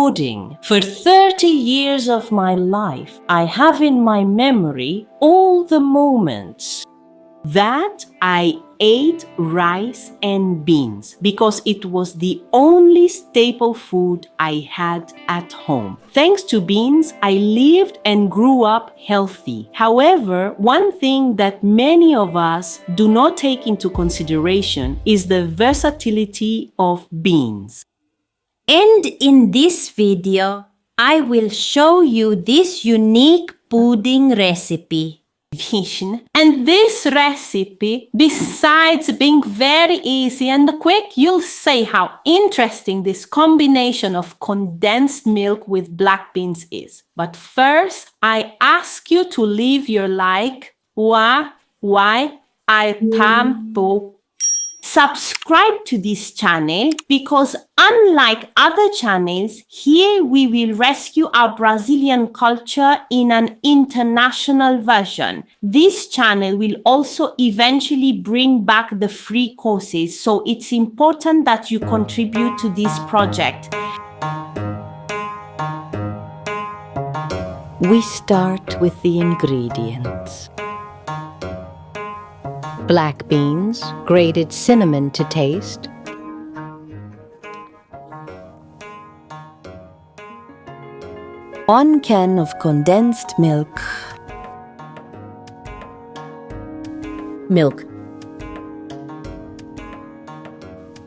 pudding. For 30 years of my life, I have in my memory all the moments that I ate rice and beans because it was the only staple food I had at home. Thanks to beans, I lived and grew up healthy. However, one thing that many of us do not take into consideration is the versatility of beans. And in this video, I will show you this unique pudding recipe. And this recipe, besides being very easy and quick, you'll see how interesting this combination of condensed milk with black beans is. But first, I ask you to leave your like, subscribe to this channel because unlike other channels, here we will rescue our Brazilian culture in an international version. This channel will also eventually bring back the free courses, so it's important that you contribute to this project. We start with the ingredients. Black beans, grated cinnamon to taste, one can of condensed milk,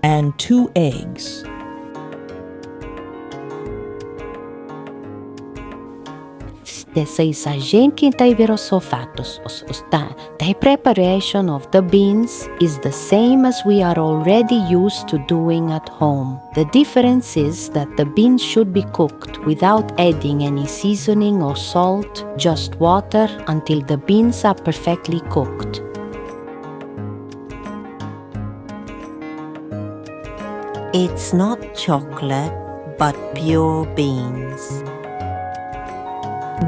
and 2 eggs. The preparation of the beans is the same as we are already used to doing at home. The difference is that the beans should be cooked without adding any seasoning or salt, just water until the beans are perfectly cooked. It's not chocolate, but pure beans.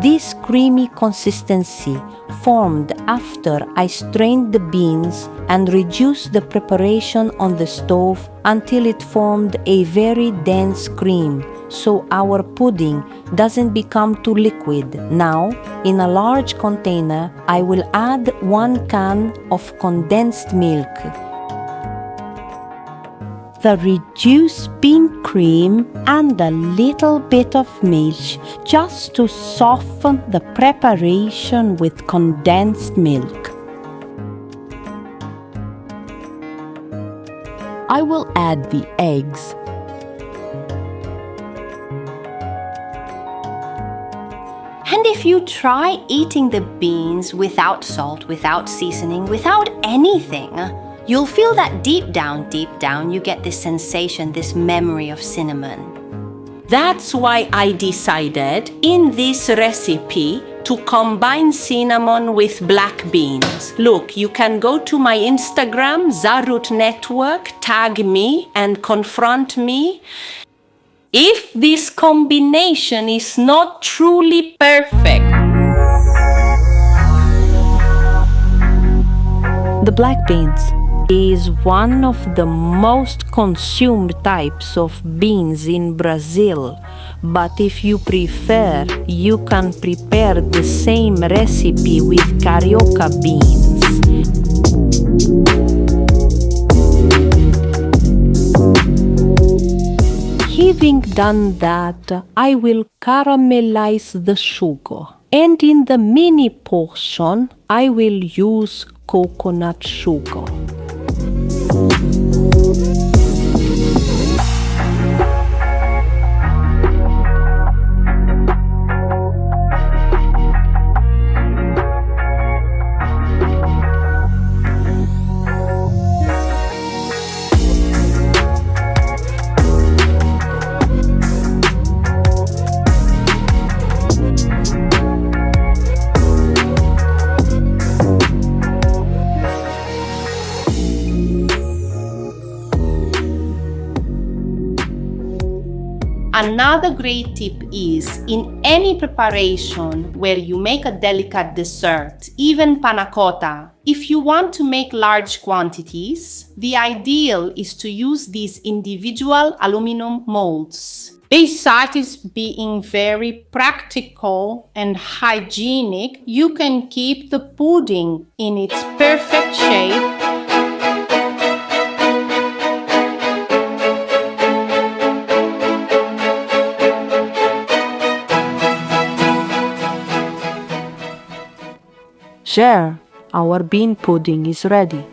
This creamy consistency formed after I strained the beans and reduced the preparation on the stove until it formed a very dense cream, so our pudding doesn't become too liquid. Now, in a large container, I will add 1 can of condensed milk, the reduced bean cream and a little bit of milk just to soften the preparation with condensed milk. I will add the eggs. And if you try eating the beans without salt, without seasoning, without anything, you'll feel that deep down, you get this sensation, this memory of cinnamon. That's why I decided in this recipe to combine cinnamon with black beans. Look, you can go to my Instagram, Zarut Network, tag me and confront me. If this combination is not truly perfect. The black beans is one of the most consumed types of beans in Brazil, but if you prefer, you can prepare the same recipe with carioca beans. Having done that, I will caramelize the sugar, and in the mini portion, I will use coconut sugar. Another great tip is, in any preparation where you make a delicate dessert, even panna cotta, if you want to make large quantities, the ideal is to use these individual aluminum molds. Besides being very practical and hygienic, you can keep the pudding in its perfect shape Cher, our bean pudding is ready.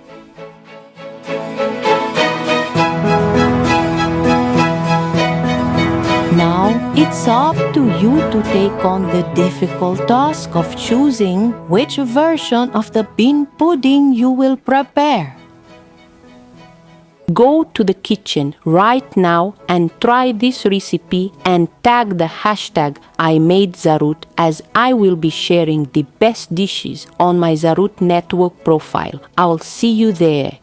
Now it's up to you to take on the difficult task of choosing which version of the bean pudding you will prepare. Go to the kitchen right now and try this recipe and tag the hashtag #ImadeZarut, as I will be sharing the best dishes on my Zarut Network profile. I'll see you there.